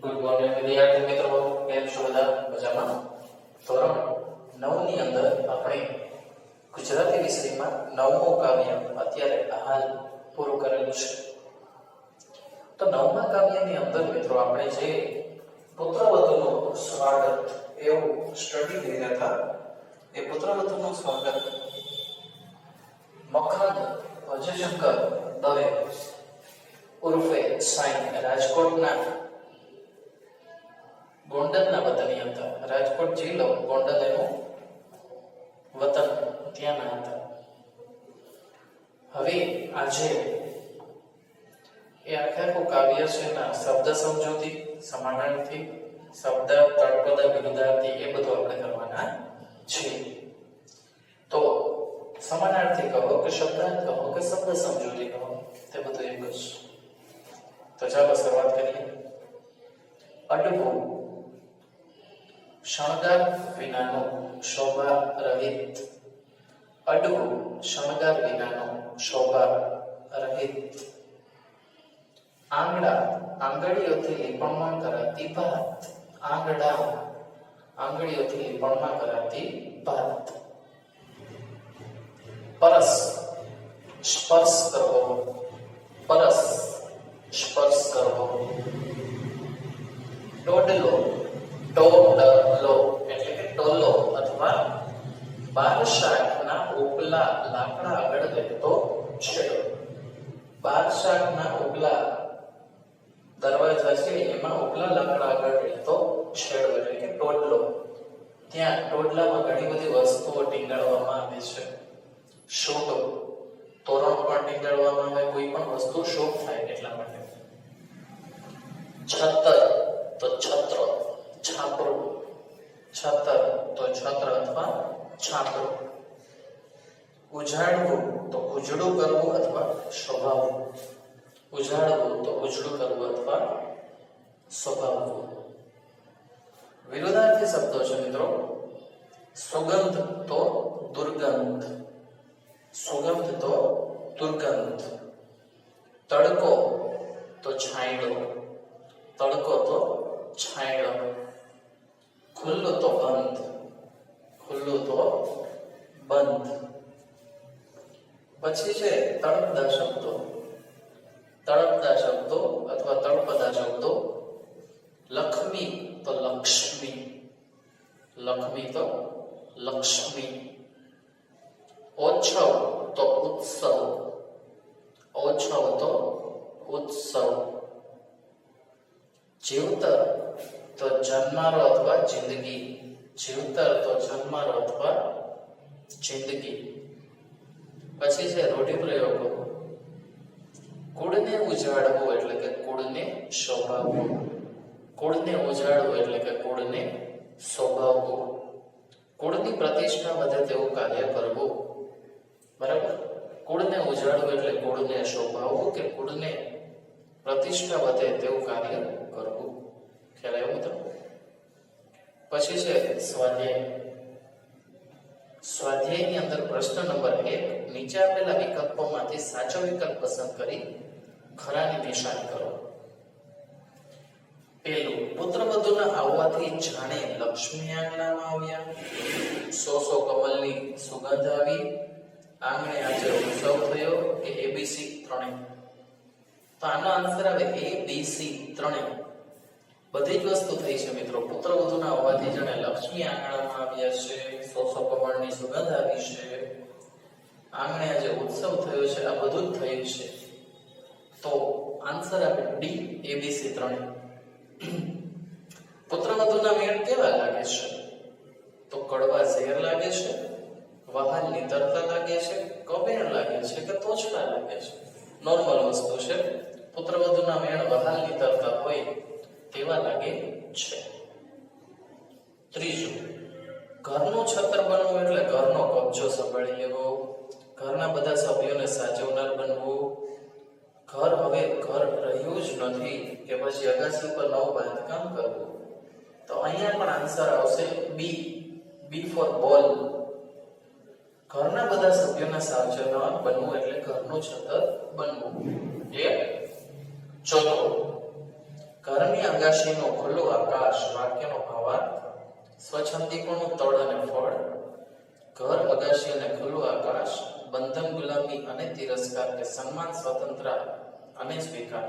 Good morning વિદ્યાર્થી મિત્રો, કેમ છો બધા? મજામાં? ધોરણ 9 ની અંદર આપણે ગુજરાતી વિષયમાં નવમું કાવ્ય અત્યારે હાલ પૂરું કરેલું છે. તો નવમા કાવ્યની અંદર મિત્રો આપણે જે પુત્રવધુનું સ્વાગત એવું સ્ટડી કરી રહ્યા હતા. એ પુત્રવધુનું સ્વાગત મખદ અજયશંકર દવે ઉર્ફે સાઈન રાજકોટના ગોંડલના વતની હતા. રાજકોટ જિલ્લો ગોંડલ એનું વતન ત્યાંના હતા. હવે આજે એ આખું કાવ્ય છે ના શબ્દ સમજૂતી, સમાનાર્થી, શબ્દ તળપદ, વિરુદ્ધાર્થી એ બધું આપણે કરવાના છે. તો સમાનાર્થી કહો કે શબ્દાર્થ કહો કે શબ્દ સમજૂતી કહો, તે બધું એક જ. તો ચાલો શરૂઆત કરીએ. અડવું શણગાર વિનાનું શોભા રહિત. અડવું શણગાર વિનાનું શોભા રહિત. આંગળા આંગળીઓથી લીપણમાં કરાતી ભાત. આંગળા આંગળીઓથી લીપણમાં કરાતી ભાત. પરસ સ્પર્શ કરવો. પરસ સ્પર્શ કરવો. ટોડલો ટોડલો એટલે કે ટોલો અથવા બાર શાકના ઉપલા લાકડા આગળ રહેતો છેડો. બાર શાકના ઉપલા દરવાજા છે એમાં ઉપલા લાકડા આગળ રહેતો છેડો એટલે કે ટોડલો. ત્યાં ટોડલામાં ઘણી બધી વસ્તુઓ ટીંગાડવામાં આવે છે. શુભ તોરણ પણ ટીંગાડવામાં આવે, કોઈ પણ વસ્તુ શુભ થાય એટલા માટે. છતર તો છત્ર, છાપરું. છતર તો છત્ર અથવા છાપરું. ઉજાડવું તો ઉજળું કરવું અથવા શોભાવવું. ઉજાડવું તો ઉજળું કરવું અથવા શોભાવવું. વિરુદ્ધાર્થી શબ્દો છે મિત્રો. સુગંધ તો દુર્ગંધ. સુગંધ તો દુર્ગંધ. તડકો તો છાંયડો. તડકો તો છાંયડો. ખુલ્લું તો બંધ. ખુલ્લું તો બંધ. પછી છે તળપદા શબ્દો. તળપદા શબ્દો અથવા તળપદા શબ્દો. લક્ષ્મી તો લક્ષ્મી. લક્ષ્મી તો લક્ષ્મી. ઓછવ તો ઉત્સવ. ઓછવ તો ઉત્સવ. જીવતર તો જન્મારો અથવા જિંદગી. જીવતર તો જન્મારો અથવા જિંદગી. પછી છે રૂઢિપ્રયોગો. કુળને ઉજાડવું એટલે કે કુળને શોભાવવું. કુળને ઉજાડવું એટલે કે કુળને શોભાવવું. કુળની પ્રતિષ્ઠા વધે તેવું કાર્ય કરવું. બરાબર. કુળને ઉજાડવું એટલે કુળને શોભાવવું કે કુળને પ્રતિષ્ઠા વધે તેવું કાર્ય કરવું. ખ્યાલ આવ્યો મિત્રો? પછી છે સ્વાધ્યાય. સ્વાધ્યાયની અંદર પ્રશ્ન નંબર 1, નીચે આપેલા વિકલ્પોમાંથી સાચો વિકલ્પ પસંદ કરી ખરાની નિશાની કરો. પેલું, પુત્રવધુના આવવાથી જાણે લક્ષ્મી આંગણામાં આવ્યા. સો કમલની સુગંધ આવી. આંગણે આજે ઉત્સવ થયો. કે એબીસી ત્રણેય. તો આનો આન્સર આવે એબીસી ત્રણેય. બધી જ વસ્તુ થઈ છે મિત્રો. પુત્રવધુના આવવાથી જાણે લક્ષ્મી આંગણામાં આવ્યા છે. સો કમળની સુગંધ આવી છે. આંગણે આજે ઉત્સવ થયો છે. આ બધું જ થયું છે. તો આન્સર આવે ડી, એબીસી ત્રણેય. પુત્રવધુના મેળ કેવા લાગે છે? તો કડવા ઝેર લાગે છે, વહાલ નીતરતા લાગે છે, કબેણ લાગે છે કે તોછડા લાગે છે? નોર્મલ વસ્તુ છે. પુત્રવધુના મેળ વહાલ નીતરતા હોય તેવા લાગે છે. ત્રીજું, ઘરનું છત્ર બનવું એટલે ઘરનો કબજો સંભાળી લેવો. ઘરના બધા સભ્યોને સાચવનાર બનવું. ઘર હવે ઘર રહ્યું જ નથી કે પછી અગાસી ઉપર નવું બાંધકામ કરવું. તો અહીંયા પણ આન્સર આવશે બી, બી ફોર બોલ. ઘરના બધા સભ્યોના સાચવનાર બનવું એટલે ઘરનું છત્ર બનવું. ચોથો, ઘરની અગાશીનું ખુલ્લું આકાશ વાક્યનો ભાવાર્થ. સ્વછંદીપણું તળ અને ફળ. ઘર, અગાશી અને ખુલ્લું આકાશ, બંધન, ગુલામી અને તિરસ્કાર કે સન્માન, સ્વતંત્ર અને સ્વીકાર.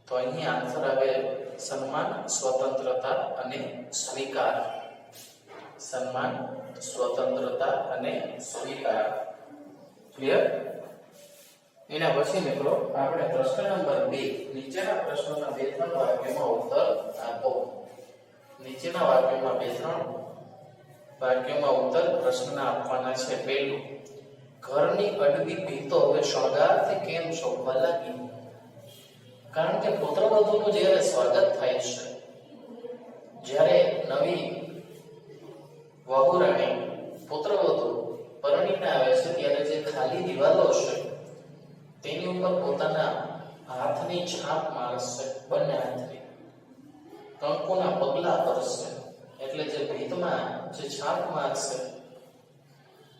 તો અહીં આન્સર આવે સન્માન, સ્વતંત્રતા અને સ્વીકાર. સન્માન, સ્વતંત્રતા અને સ્વીકાર. ક્લિયર? એના પછી મિત્રો આપણે પ્રશ્ન નંબર 2, નીચેના પ્રશ્નોના 2-3 વાક્યોમાં ઉત્તર આપો. નીચેના વાક્યોમાં 2-3 વાક્યોમાં ઉત્તર પ્રશ્નના આપવાના છે. પહેલું, ઘરની અડવી ભીતો હવે શણગારથી કેમ શોભવા લાગી? કારણ કે પુત્રવધુનું જ્યારે સ્વાગત થાય છે, જ્યારે નવી વહુરાણી પુત્રવધુ પરણીને આવે છે, ત્યારે જે ખાલી દિવાલો છે તેની ઉપર પોતાના હાથની છાપ મારશે, બંને હાથની કંકુના પગલા કરશે. એટલે જે ભીતમાં જે છાપ મારશે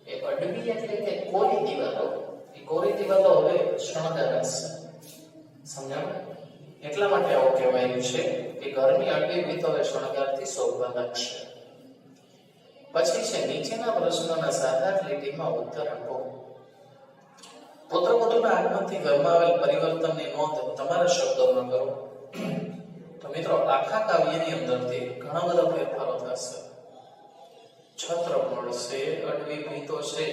એ અડવી એટલે કે કોરી દિવાલો. એ કોરી દિવાલો હવે શણગારાશે. સમજાયું? એટલા માટે આવું કહેવાયું છે કે ઘરની અડવી ભીત હવે શણગારથી શોભવા લાગશે. પછી છે નીચેના પ્રશ્નોના 7-8 લીટીમાં ઉત્તર આપો. પુત્રવધુના આગમનથી ઘરમાં આવેલ પરિવર્તનની નોંધ તમારા શબ્દોમાં કરો. તો મિત્રો આખા કાવ્યની અંદરથી ઘણા બધા ફેરફારો થશે. છત્ર મળશે, અડવી ભીતો છે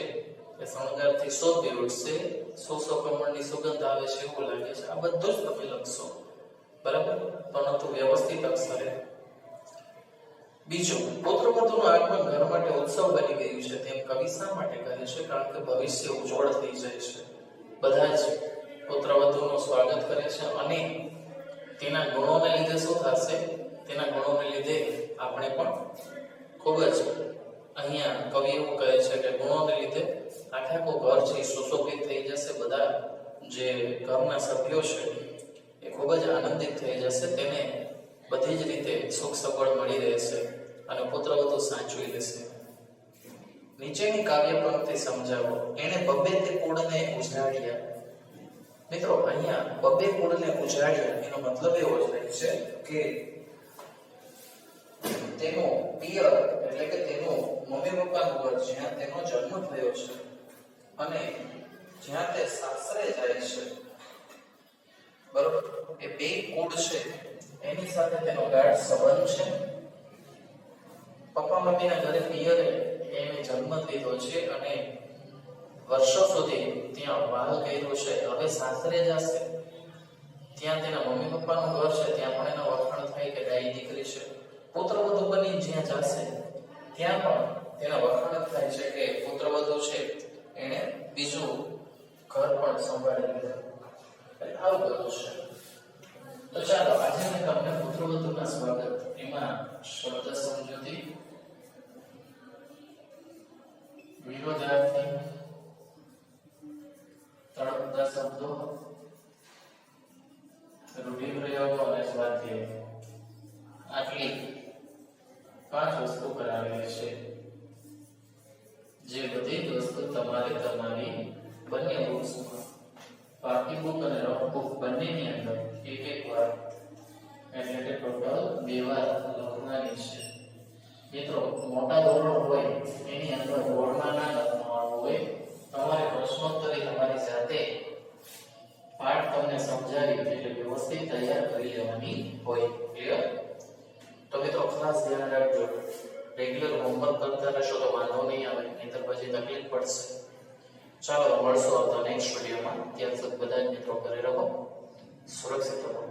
એ શણગારથી શોભી ઉઠશે, સોસો કમળની સુગંધ આવે છે એવું લાગે છે. આ બધું જ તમે લખશો, બરાબર? પરંતુ વ્યવસ્થિત અક્ષરે. બીજું, પુત્રવધુનું આગમન ઘર માટે ઉત્સવ બની ગયું છે તેમ કવિ શા માટે કહે છે? કારણ કે ભવિષ્ય ઉજ્જવળ થઈ જાય છે. બધા જ પુત્રવધુનું સ્વાગત કરે છે અને તેના ગુણોને લીધે શું થશે? તેના ગુણોને લીધે આપણે પણ ખૂબ જ, અહીંયા કવિ એવું કહે છે કે ગુણોને લીધે આખું ઘર છે સુશોભિત થઈ જશે. બધા જે ઘરના સભ્યો છે એ ખૂબ જ આનંદિત થઈ જશે. તેને બધી જ રીતે સુખ સગવડ મળી રહેશે અને પુત્રવધુ સાચવી લેશે. નીચેની કાવ્ય પંક્તિ સમજાવો. એને બબ્બે તે કુળને ઉજાડ્યા. મિત્રો અહીંયા બબ્બે કુળને ઉજાડ્યા એનો મતલબ એવો થાય છે કે તેનો પિયર એટલે કે તેનું મમ્મી પપ્પાનું ઘર જ્યાં તેનો જન્મ થયો છે અને જ્યાં તે સાસરે જાય છે, બરોબર, એ બે કુળ છે એની સાથે તેનો ગાઢ સંબંધ છે. પપ્પા મમ્મીના ઘરે પિયરે એને જન્મ લીધો છે અને વર્ષો સુધી ત્યાં વાલ કર્યો છે. હવે સાસરે જશે, ત્યાં તેના મમ્મી પપ્પાનું ઘર છે, ત્યાં પણ એના વખાણ થાય કે ડાઈ દીકરી છે. પુત્રવધુ બની જ્યાં જશે ત્યાં પણ તેના વખાણ થાય છે કે પુત્રવધુ છે એને બીજું ઘર પણ સંભાળી લીધું. આવું બધું છે. તો ચાલો આજે મેં તમને પુત્રવધુના સ્વાગત એમાં શબ્દ સમજૂતી, વિરોધાર્થી, તળપદા શબ્દો, રૂઢિપ્રયોગો અને સ્વાધ્યાય આટલી 5 વસ્તુ કરાવેલી છે. જે બધી જ વસ્તુ તમારે તમારી બંને બુક્સમાં, પાકી બુક અને રફ બુક બંનેની અંદર એક વાર એટલે કે ટોટલ 2 વાર લખવાની છે. મિત્રો મોટા ધોરણ હોય એની અંદર બોર્ડમાં ના લખવાનું હોય. તમારે પ્રશ્નોત્તરી તમારી જાતે પાઠ તમને સમજાવી એટલે વ્યવસ્થિત તૈયાર કરી લેવાની હોય. ક્લિયર? તો મિત્રો ખાસ ધ્યાન રાખજો. રેગ્યુલર હોમવર્ક કરતા રહેશો તો વાંધો નહીં આવે, નહીંતર પછી તકલીફ પડશે. ચાલો મળશો આવતા નેક્સ્ટ વિડીયોમાં. ત્યાં સુધી બધા જ મિત્રો ઘરે રહો, સુરક્ષિત રહો.